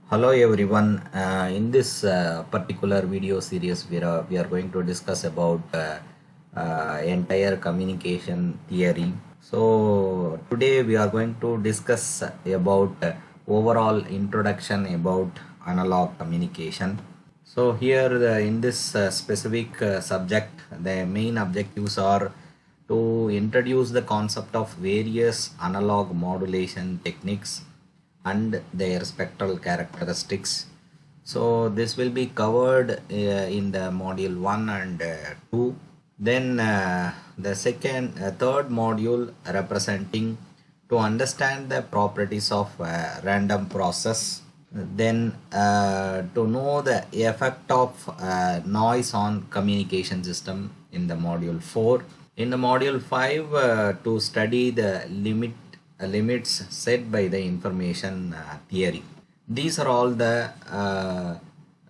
Hello everyone. In this particular video series, we are going to discuss about entire communication theory. So today we are going to discuss about overall introduction about analog communication. So here in this specific subject, the main objectives are to introduce the concept of various analog modulation techniques and their spectral characteristics. So this will be covered in the module 1 and 2. Then the third module representing to understand the properties of random process. Then to know the effect of noise on communication system in the module 4. In the module 5 to study the limits set by the information theory. These are all the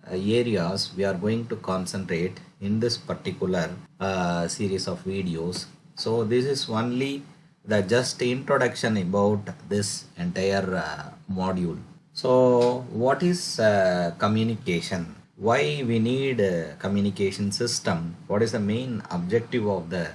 areas we are going to concentrate in this particular series of videos. So this is only the just introduction about this entire module. So what is communication? Why we need a communication system? What is the main objective of the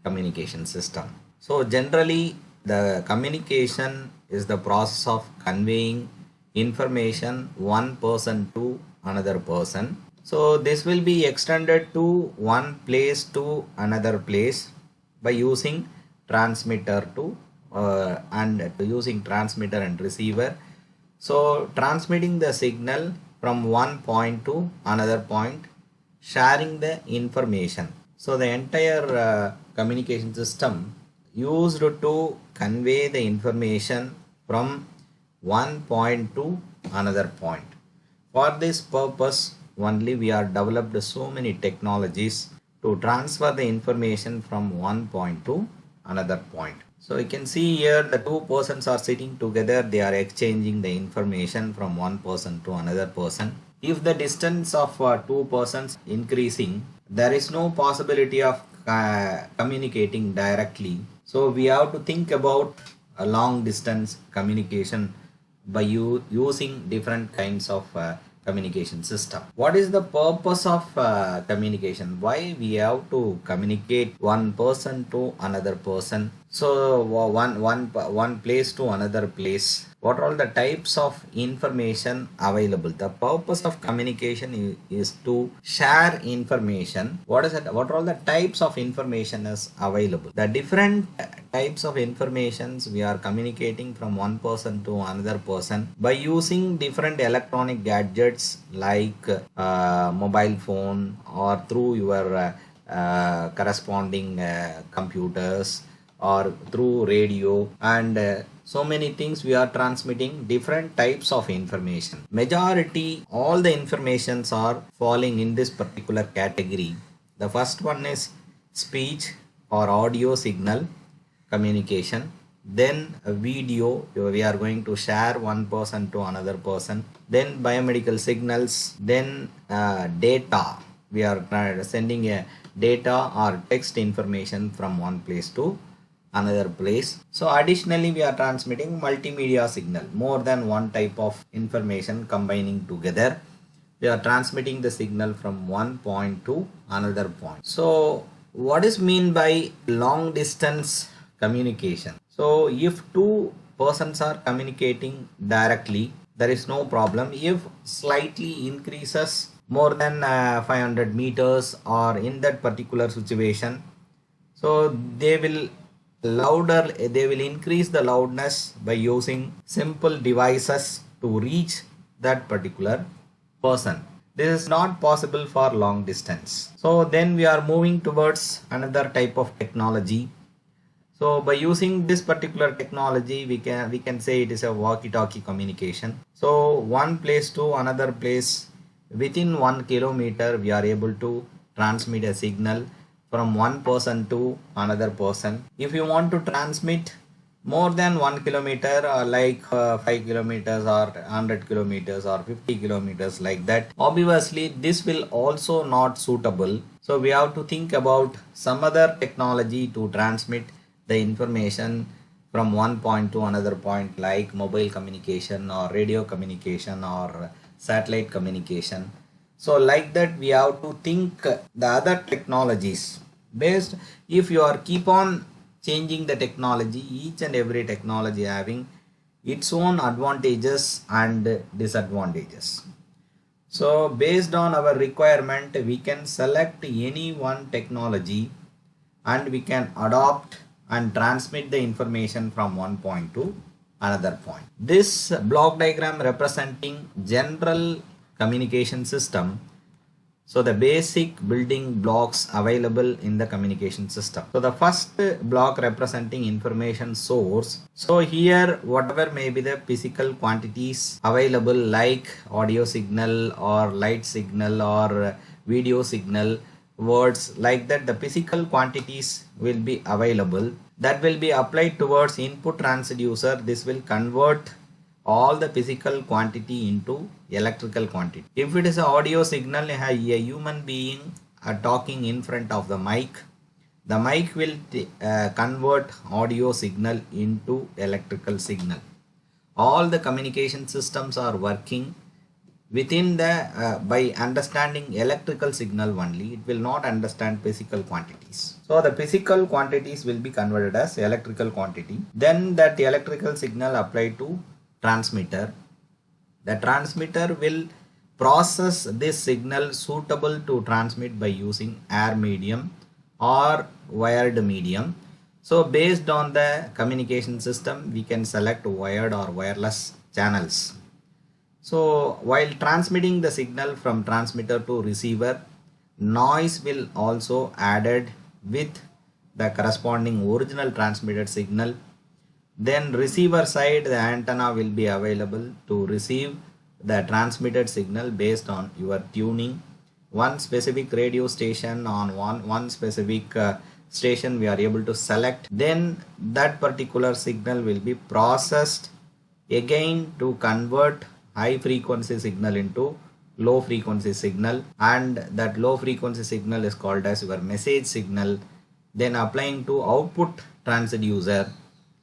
communication system? So generally the communication is the process of conveying information one person to another person. So this will be extended to one place to another place by using transmitter and receiver. So transmitting the signal from one point to another point, sharing the information. So the entire communication system used to convey the information from one point to another point. For this purpose only we are developed so many technologies to transfer the information from one point to another point. So you can see here the two persons are sitting together, they are exchanging the information from one person to another person. If the distance of two persons increasing, there is no possibility of communicating directly. So we have to think about a long distance communication by using different kinds of communication system. What is the purpose of communication? Why we have to communicate one person to another person? So one place to another place. What are all the types of information available? The purpose of communication is to share information. What is it? What are all the types of information is available? The different types of informations we are communicating from one person to another person by using different electronic gadgets like mobile phone or through your corresponding computers or through radio and so many things. We are transmitting different types of information. Majority all the informations are falling in this particular category. The first one is speech or audio signal communication, then a video, we are going to share one person to another person, then biomedical signals, then data, we are sending a data or text information from one place to another place. So additionally we are transmitting multimedia signal, more than one type of information combining together. We are transmitting the signal from one point to another point. So what is mean by long distance communication? So if two persons are communicating directly, there is no problem. If slightly increases more than 500 meters or in that particular situation, so they will increase the loudness by using simple devices to reach that particular person. This is not possible for long distance. So then we are moving towards another type of technology. So by using this particular technology, we can say it is a walkie-talkie communication. So one place to another place within 1 kilometer, we are able to transmit a signal from one person to another person. If you want to transmit more than 1 kilometer or like 5 kilometers or 100 kilometers or 50 kilometers like that, obviously this will also not suitable. So we have to think about some other technology to transmit the information from one point to another point, like mobile communication or radio communication or satellite communication. So like that we have to think the other technologies based. If you are keep on changing the technology, each and every technology having its own advantages and disadvantages. So based on our requirement, we can select any one technology and we can adopt and transmit the information from one point to another point. This block diagram representing general communication system. So the basic building blocks available in the communication system. So the first block representing information source. So here whatever may be the physical quantities available, like audio signal or light signal or video signal, words, like that, the physical quantities will be available. That will be applied towards input transducer. This will convert all the physical quantity into electrical quantity. If it is an audio signal, a human being talking in front of the mic will convert audio signal into electrical signal. All the communication systems are working within the by understanding electrical signal only. It will not understand physical quantities. So the physical quantities will be converted as electrical quantity. Then that electrical signal applied to transmitter. The transmitter will process this signal suitable to transmit by using air medium or wired medium. So based on the communication system, we can select wired or wireless channels. So while transmitting the signal from transmitter to receiver, noise will also added with the corresponding original transmitted signal. Then receiver side, the antenna will be available to receive the transmitted signal based on your tuning. One specific radio station on one specific station we are able to select. Then that particular signal will be processed again to convert high frequency signal into low frequency signal, and that low frequency signal is called as your message signal. Then applying to output transducer.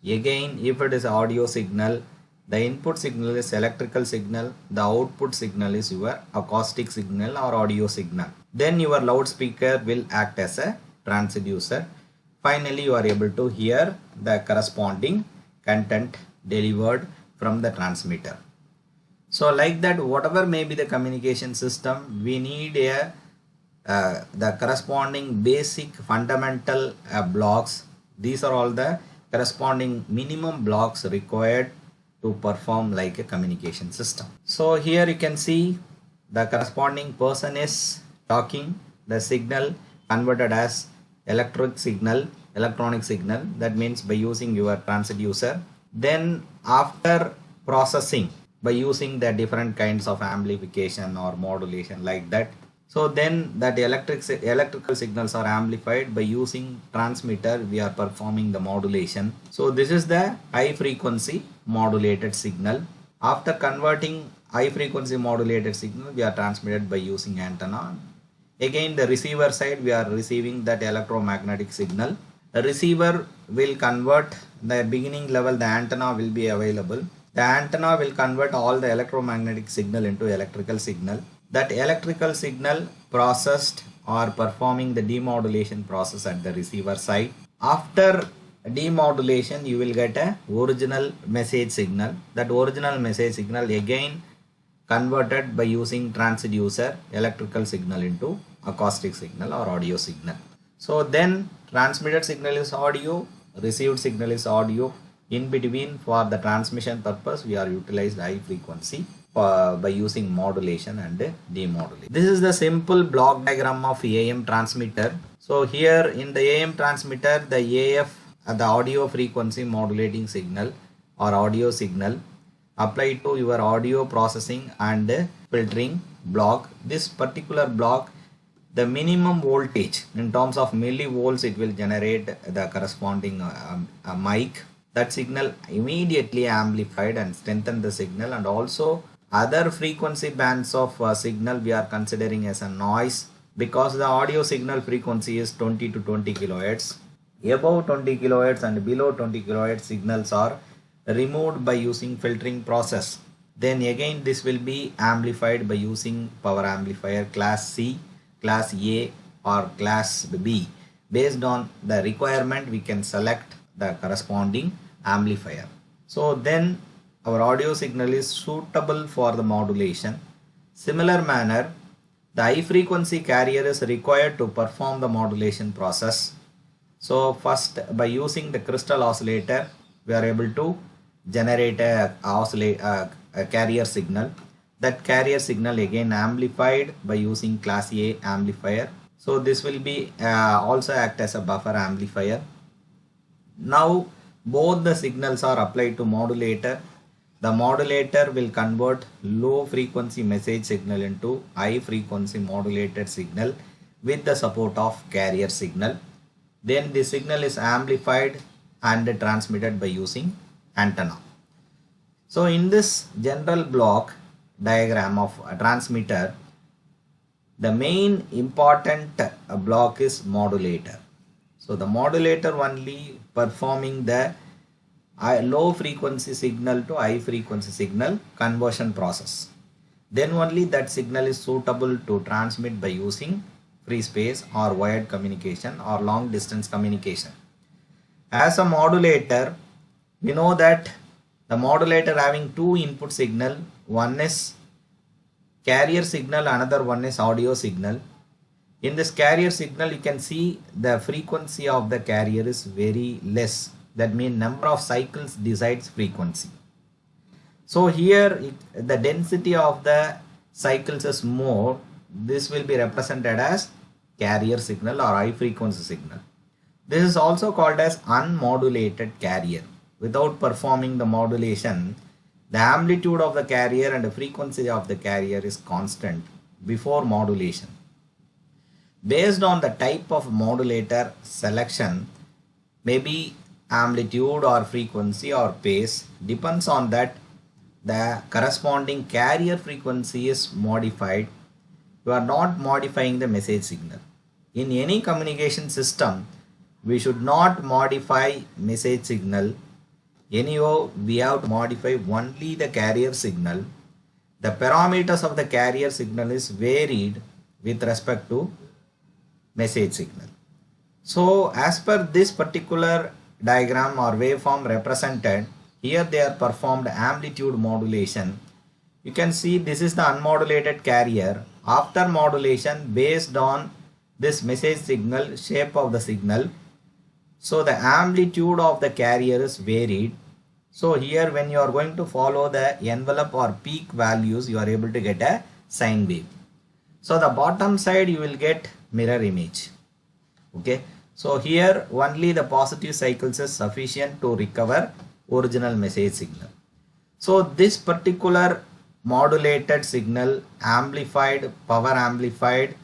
Again, if it is audio signal, the input signal is electrical signal, the output signal is your acoustic signal or audio signal. Then your loudspeaker will act as a transducer. Finally, you are able to hear the corresponding content delivered from the transmitter. So like that, whatever may be the communication system, we need the corresponding basic fundamental blocks. These are all the corresponding minimum blocks required to perform like a communication system. So here you can see the corresponding person is talking, the signal converted as electronic signal. That means by using your transducer. Then after processing by using the different kinds of amplification or modulation, like that. So then that electrical signals are amplified by using transmitter. We are performing the modulation. So this is the high frequency modulated signal. After converting high frequency modulated signal, we are transmitted by using antenna. Again, the receiver side, we are receiving that electromagnetic signal. The receiver will convert the beginning level, the antenna will be available. The antenna will convert all the electromagnetic signal into electrical signal. That electrical signal processed or performing the demodulation process at the receiver side. After demodulation, you will get a original message signal. That original message signal again converted by using transducer electrical signal into acoustic signal or audio signal. So then transmitted signal is audio, received signal is audio. In between, for the transmission purpose, we are utilized high frequency by using modulation and demodulation. This is the simple block diagram of AM transmitter. So here in the AM transmitter, the AF, the audio frequency modulating signal or audio signal applied to your audio processing and filtering block. This particular block, the minimum voltage in terms of millivolts, it will generate the corresponding mic. That signal immediately amplified and strengthen the signal, and also other frequency bands of signal we are considering as a noise, because the audio signal frequency is 20 to 20 kilohertz. above 20 kilohertz and below 20 kilohertz signals are removed by using filtering process. Then again this will be amplified by using power amplifier class C, class A or class B. Based on the requirement we can select the corresponding amplifier. So then our audio signal is suitable for the modulation. Similar manner, the high frequency carrier is required to perform the modulation process. So first, by using the crystal oscillator, we are able to generate a carrier signal. That carrier signal again amplified by using class A amplifier. So this will be also act as a buffer amplifier. Now both the signals are applied to modulator. The modulator will convert low frequency message signal into high frequency modulated signal with the support of carrier signal. Then the signal is amplified and transmitted by using antenna. So in this general block diagram of a transmitter, the main important block is modulator. So the modulator only performing the low frequency signal to high frequency signal conversion process. Then only that signal is suitable to transmit by using free space or wired communication or long distance communication. As a modulator, we know that the modulator having two input signal, one is carrier signal, another one is audio signal. In this carrier signal you can see the frequency of the carrier is very less. That means number of cycles decides frequency. So here the density of the cycles is more. This will be represented as carrier signal or high frequency signal. This is also called as unmodulated carrier. Without performing the modulation, the amplitude of the carrier and the frequency of the carrier is constant before modulation. Based on the type of modulator selection, maybe amplitude or frequency or pace, depends on that the corresponding carrier frequency is modified. You are not modifying the message signal. In any communication system, we should not modify message signal. Anyhow, we have to modify only the carrier signal. The parameters of the carrier signal is varied with respect to message signal. So as per this particular diagram or waveform represented, here they are performed amplitude modulation. You can see this is the unmodulated carrier. After modulation, based on this message signal, shape of the signal, so the amplitude of the carrier is varied. So here when you are going to follow the envelope or peak values, you are able to get a sine wave. So the bottom side you will get mirror image. Okay. So here only the positive cycles is sufficient to recover original message signal. So this particular modulated signal amplified, power amplified,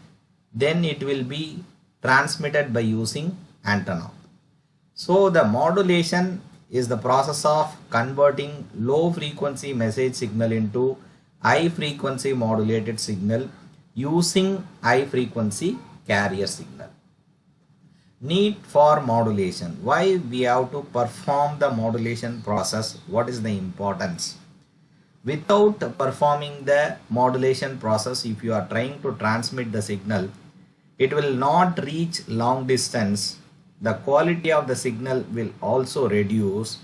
then it will be transmitted by using antenna. So the modulation is the process of converting low frequency message signal into high frequency modulated signal using high frequency carrier signal. Need for modulation. Why we have to perform the modulation process? What is the importance? Without performing the modulation process, if you are trying to transmit the signal, it will not reach long distance. The quality of the signal will also reduce.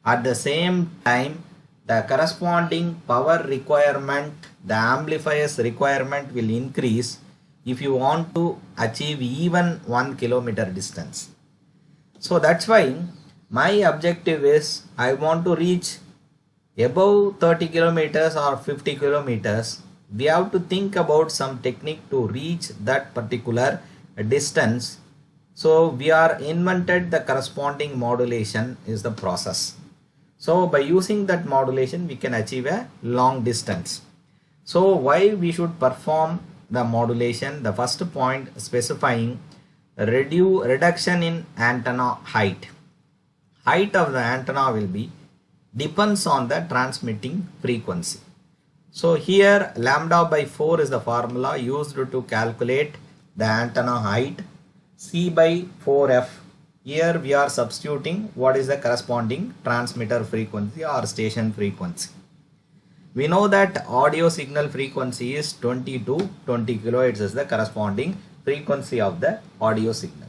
At the same time, the corresponding power requirement, the amplifier's requirement will increase if you want to achieve even 1 kilometer distance. So that's why my objective is I want to reach above 30 kilometers or 50 kilometers. We have to think about some technique to reach that particular distance. So we are invented the corresponding modulation is the process. So by using that modulation we can achieve a long distance. So why we should perform the modulation? The first point specifying reduction in antenna height. Height of the antenna will be depends on the transmitting frequency. So here lambda by 4 is the formula used to calculate the antenna height. C by 4F Here we are substituting what is the corresponding transmitter frequency or station frequency. We know that audio signal frequency is 20 to 20 kilohertz is the corresponding frequency of the audio signal.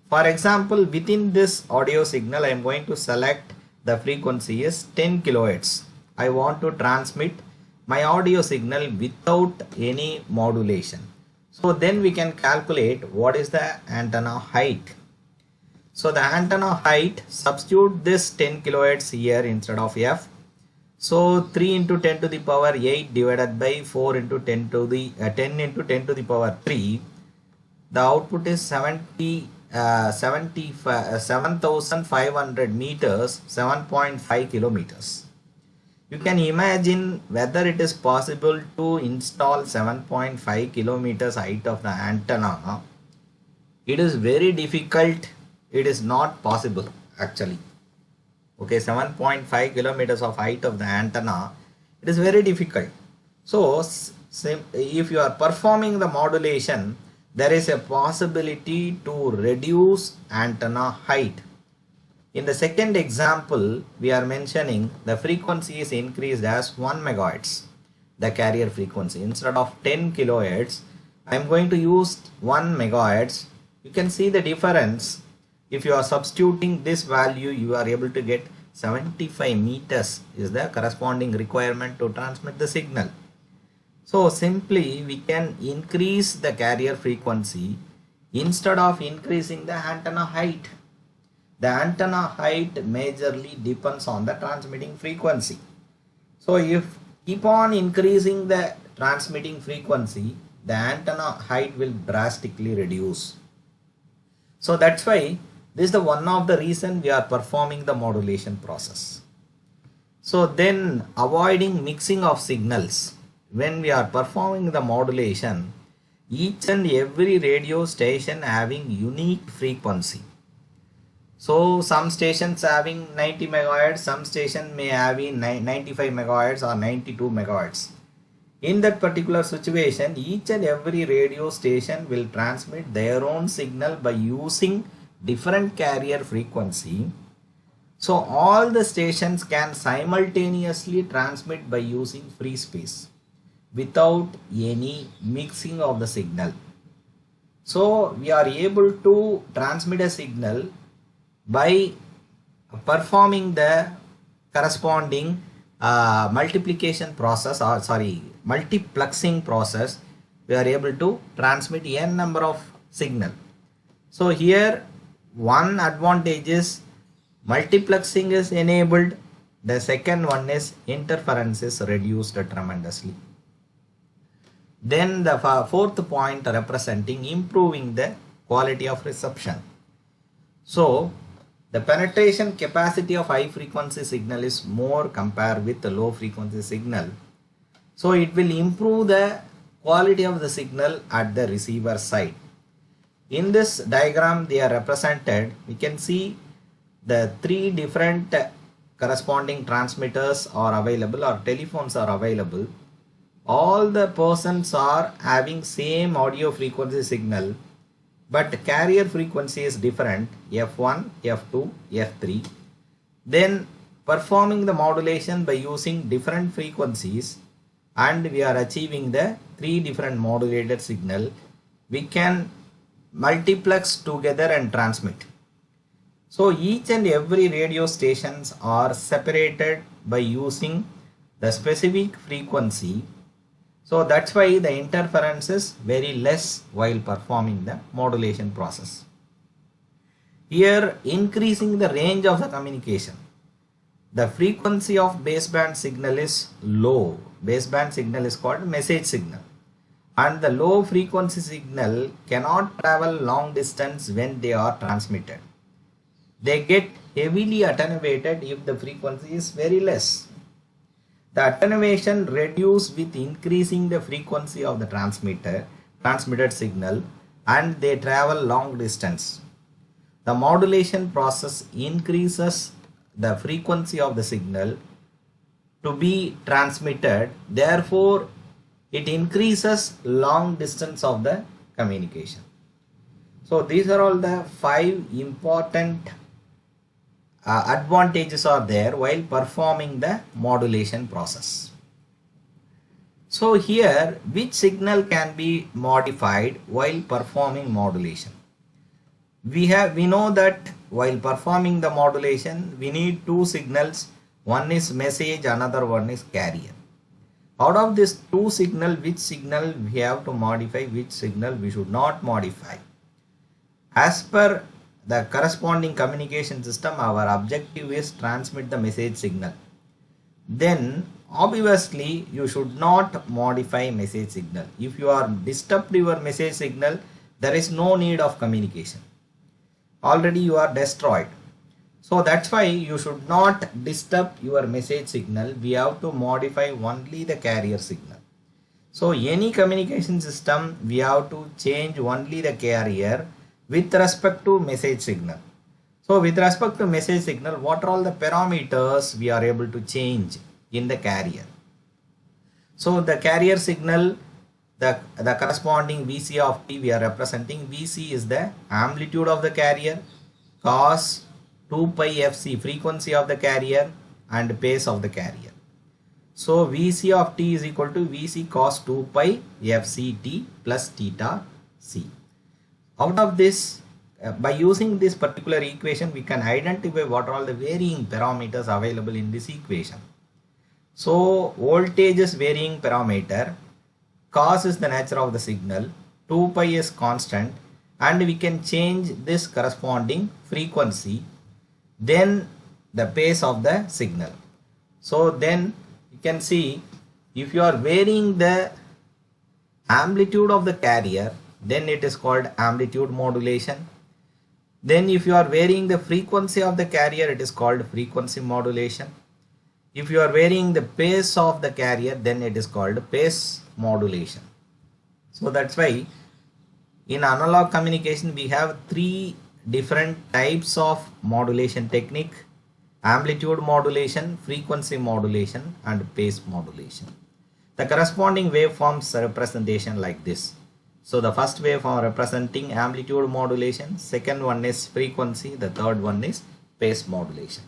For example, within this audio signal, I am going to select the frequency is 10 kilohertz. I want to transmit my audio signal without any modulation. So then we can calculate what is the antenna height. So the antenna height, substitute this 10 kilohertz here instead of f. So 3 into 10 to the power 8 divided by 4 into 10 to the 10 into 10 to the power 3. The output is 7,500 meters, 7.5 kilometers. You can imagine whether it is possible to install 7.5 kilometers height of the antenna. It is very difficult. It is not possible actually. Okay, 7.5 kilometers of height of the antenna, it is very difficult. So if you are performing the modulation, there is a possibility to reduce antenna height. In the second example, we are mentioning the frequency is increased as 1 megahertz, the carrier frequency. Instead of 10 kilohertz, I am going to use 1 megahertz. You can see the difference. If you are substituting this value, you are able to get 75 meters is the corresponding requirement to transmit the signal. So simply we can increase the carrier frequency instead of increasing the antenna height. The antenna height majorly depends on the transmitting frequency. So if keep on increasing the transmitting frequency, the antenna height will drastically reduce. So that's why this is the one of the reason we are performing the modulation process. So then avoiding mixing of signals. When we are performing the modulation, each and every radio station having unique frequency. So some stations having 90 megahertz, some station may having 95 megahertz or 92 megahertz. In that particular situation, each and every radio station will transmit their own signal by using different carrier frequency. So all the stations can simultaneously transmit by using free space without any mixing of the signal. So we are able to transmit a signal by performing the corresponding multiplexing process. We are able to transmit n number of signal. So here one advantage is multiplexing is enabled. The second one is interference is reduced tremendously. Then the fourth point representing improving the quality of reception. So the penetration capacity of high frequency signal is more compared with the low frequency signal. So it will improve the quality of the signal at the receiver side. In this diagram they are represented. We can see the three different corresponding transmitters are available or telephones are available. All the persons are having same audio frequency signal, but carrier frequency is different, F1, F2, F3. Then performing the modulation by using different frequencies, and we are achieving the three different modulated signal. We can multiplex together and transmit. So each and every radio stations are separated by using the specific frequency. So that's why the interference is very less while performing the modulation process. Here increasing the range of the communication. The frequency of baseband signal is low. Baseband signal is called message signal. And the low frequency signal cannot travel long distance when they are transmitted. They get heavily attenuated if the frequency is very less. The attenuation reduces with increasing the frequency of the transmitted signal, and they travel long distance. The modulation process increases the frequency of the signal to be transmitted. Therefore, it increases long distance of the communication. So these are all the 5 important advantages are there while performing the modulation process. So here, which signal can be modified while performing modulation? We know that while performing the modulation, we need 2 signals. One is message, another one is carrier. Out of this 2 signal, which signal we have to modify, which signal we should not modify? As per the corresponding communication system, our objective is transmit the message signal. Then obviously you should not modify message signal. If you are disturbed your message signal, there is no need of communication. Already you are destroyed. So that's why you should not disturb your message signal. We have to modify only the carrier signal. So any communication system, we have to change only the carrier with respect to message signal. So with respect to message signal, what are all the parameters we are able to change in the carrier? So the carrier signal, the corresponding VC of t we are representing. VC is the amplitude of the carrier, cos 2 pi FC frequency of the carrier, and pace of the carrier. So VC of t is equal to VC cos 2 pi FC t plus theta c. Out of this, by using this particular equation, we can identify what are all the varying parameters available in this equation. So voltage is varying parameter, cos is the nature of the signal, 2 pi is constant, and we can change this corresponding frequency, then the pace of the signal. So then you can see, if you are varying the amplitude of the carrier, then it is called amplitude modulation. Then if you are varying the frequency of the carrier, it is called frequency modulation. If you are varying the pace of the carrier, then it is called pace modulation. So that's why in analog communication we have 3 different types of modulation technique: amplitude modulation, frequency modulation, and pace modulation. The corresponding waveforms representation like this. So the first waveform representing amplitude modulation, second one is frequency, the third one is pace modulation.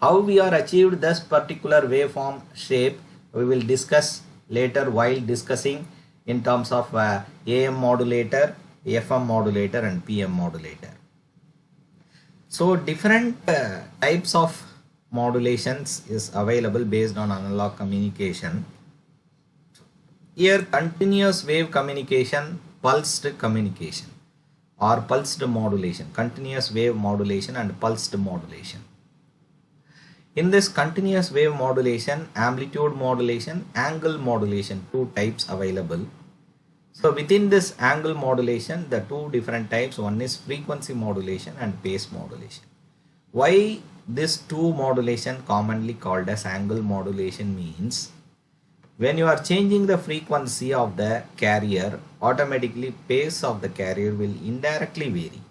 How we are achieved this particular waveform shape, we will discuss later while discussing in terms of AM modulator, FM modulator, and PM modulator. So different types of modulations is available based on analog communication. Here continuous wave communication, pulsed communication or pulsed modulation, continuous wave modulation and pulsed modulation. In this continuous wave modulation, amplitude modulation, angle modulation, 2 types available. So within this angle modulation, the 2 different types, one is frequency modulation and pace modulation. Why this 2 modulation commonly called as angle modulation means, when you are changing the frequency of the carrier, automatically pace of the carrier will indirectly vary.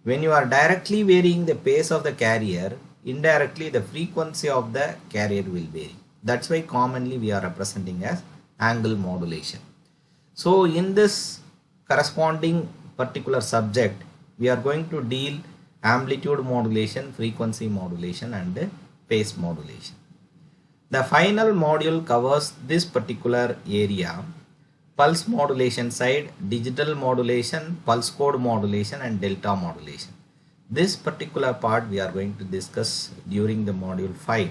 When you are directly varying the pace of the carrier, indirectly the frequency of the carrier will vary. That's why commonly we are representing as angle modulation. So in this corresponding particular subject, we are going to deal amplitude modulation, frequency modulation, and pace modulation. The final module covers this particular area: pulse modulation side, digital modulation, pulse code modulation, and delta modulation. This particular part we are going to discuss during the module 5.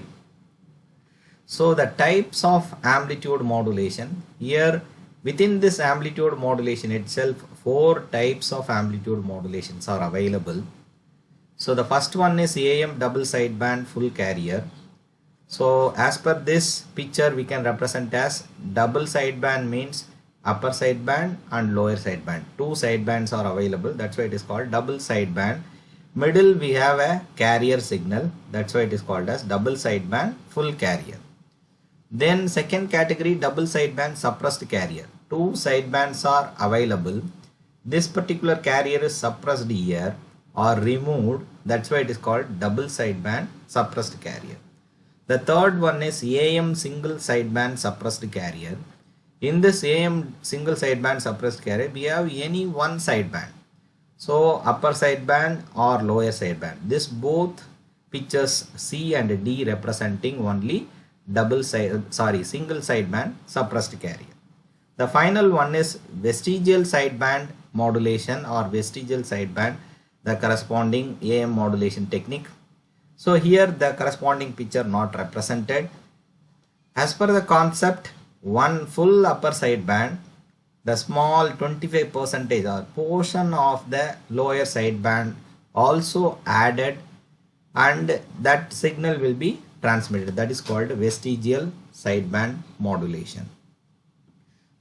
So the types of amplitude modulation, here within this amplitude modulation itself, 4 types of amplitude modulations are available. So the first one is AM double sideband full carrier. So as per this picture, we can represent as double sideband means upper sideband and lower sideband. 2 sidebands are available, that's why it is called double sideband. Middle we have a carrier signal, that's why it is called as double sideband full carrier. Then second category, double sideband suppressed carrier. 2 sidebands are available. This particular carrier is suppressed here or removed, that's why it is called double sideband suppressed carrier. The third one is AM single sideband suppressed carrier. In this AM single sideband suppressed carrier, we have any one sideband. So upper sideband or lower sideband. This both pictures C and D representing only single sideband suppressed carrier. The final one is vestigial sideband modulation or vestigial sideband, the corresponding AM modulation technique. So here the corresponding picture not represented. As per the concept, one full upper sideband, the small 25% or portion of the lower sideband also added, and that signal will be transmitted. That is called vestigial sideband modulation.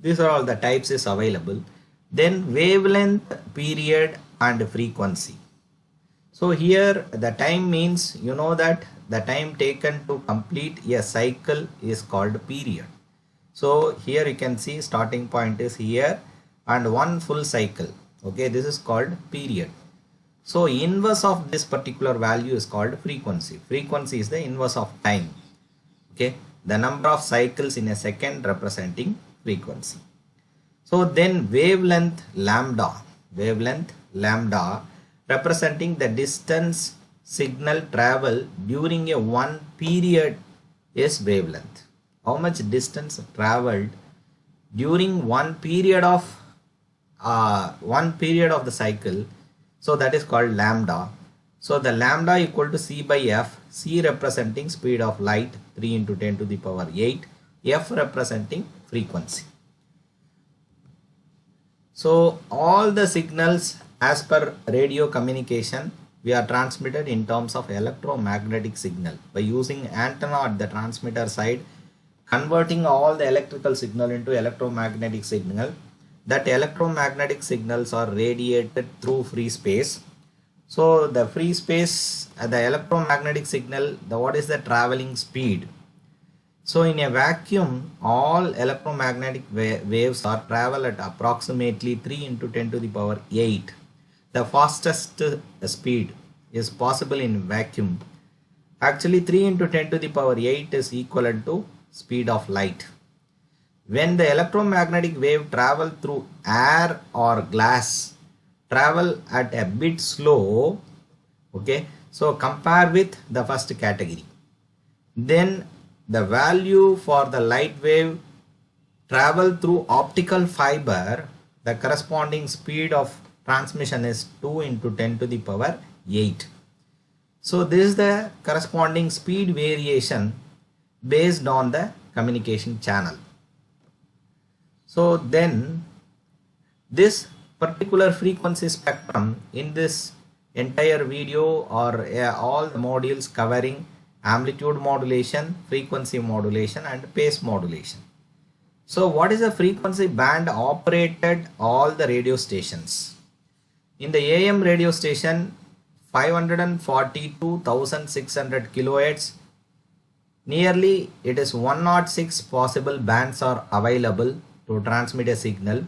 These are all the types is available. Then wavelength, period and frequency. So here the time means, you know that the time taken to complete a cycle is called period. So here you can see starting point is here and one full cycle. Okay, this is called period. So inverse of this particular value is called frequency. Frequency is the inverse of time. Okay, the number of cycles in a second representing frequency. So then wavelength lambda representing the distance signal travel during a one period is wavelength. How much distance traveled during one period of the cycle, so that is called lambda. So the lambda equal to C by F, C representing speed of light 3 into 10 to the power 8, F representing frequency. So all the signals as per radio communication we are transmitted in terms of electromagnetic signal by using antenna at the transmitter side, converting all the electrical signal into electromagnetic signal. That electromagnetic signals are radiated through free space. So the free space, the electromagnetic signal, what is the traveling speed? So in a vacuum, all electromagnetic waves are travel at approximately 3 into 10 to the power 8. The fastest speed is possible in vacuum. Actually 3 into 10 to the power 8 is equivalent to speed of light. When the electromagnetic wave travel through air or glass, travel at a bit slow. Okay, so compare with the first category. Then the value for the light wave travel through optical fiber, the corresponding speed of transmission is 2 into 10 to the power 8. So this is the corresponding speed variation based on the communication channel. So then this particular frequency spectrum in this entire video or all the modules covering amplitude modulation, frequency modulation and phase modulation. So what is the frequency band operated all the radio stations? In the AM radio station 542,600 kilohertz, nearly it is 106 possible bands are available to transmit a signal,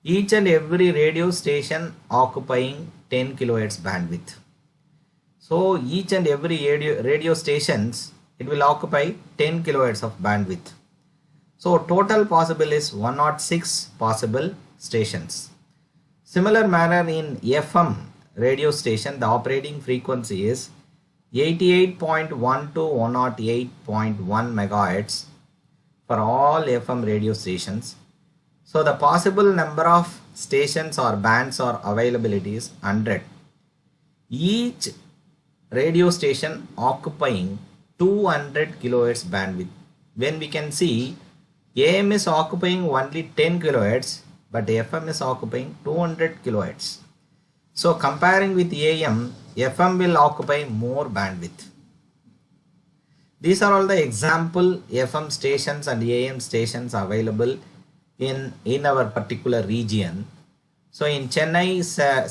each and every radio station occupying 10 kilohertz bandwidth. So each and every radio stations, it will occupy 10 kilohertz of bandwidth. So total possible is 106 possible stations. Similar manner in FM radio station, the operating frequency is 88.1 to 108.1 megahertz for all FM radio stations. So the possible number of stations or bands or availability is 100. Each radio station occupying 200 kilohertz bandwidth. When we can see AM is occupying only 10 kilohertz, but FM is occupying 200 kilohertz. So comparing with AM, FM will occupy more bandwidth. These are all the example FM stations and AM stations available in our particular region. So in Chennai A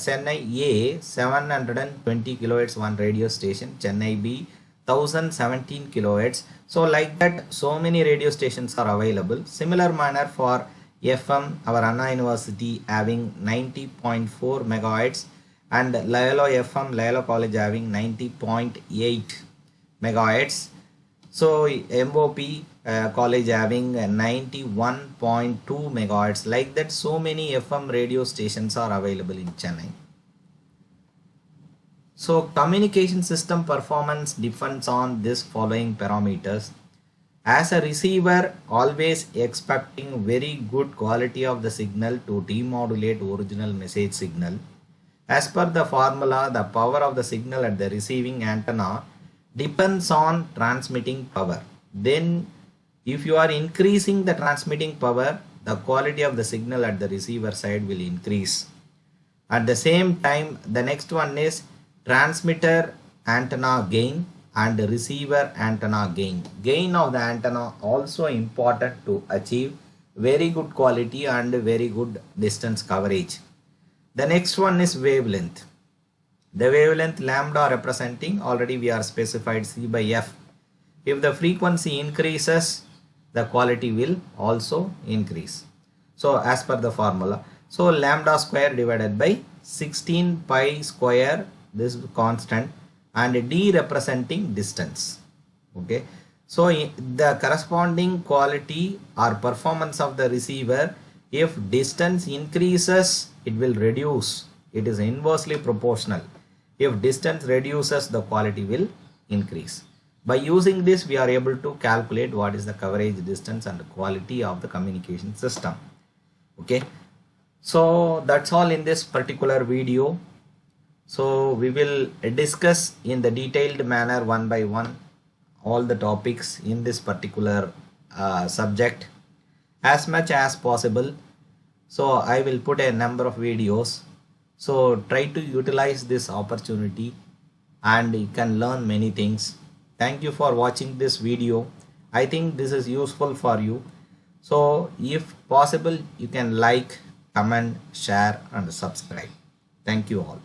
720 kilohertz one radio station, Chennai B 1017 kilohertz. So like that, so many radio stations are available. Similar manner for FM, our Anna University having 90.4 megahertz and Loyola FM, Loyola College having 90.8 megahertz. So MOP college having 91.2 megahertz. Like that, so many FM radio stations are available in Chennai. So communication system performance depends on this following parameters. As a receiver, always expecting very good quality of the signal to demodulate original message signal. As per the formula, the power of the signal at the receiving antenna depends on transmitting power. Then if you are increasing the transmitting power, the quality of the signal at the receiver side will increase. At the same time, the next one is transmitter antenna gain and receiver antenna gain. Gain of the antenna also important to achieve very good quality and very good distance coverage. The next one is wavelength. The wavelength lambda representing, already we are specified C by F. If the frequency increases, the quality will also increase. So as per the formula, so lambda square divided by 16 pi square, this constant, and d representing distance. Okay, so the corresponding quality or performance of the receiver, if distance increases, it will reduce. It is inversely proportional. If distance reduces, the quality will increase. By using this, we are able to calculate what is the coverage, distance and quality of the communication system. Okay, so that's all in this particular video. So we will discuss in the detailed manner one by one all the topics in this particular subject as much as possible. So I will put a number of videos. So try to utilize this opportunity and you can learn many things. Thank you for watching this video. I think this is useful for you. So if possible, you can like, comment, share and subscribe. Thank you all.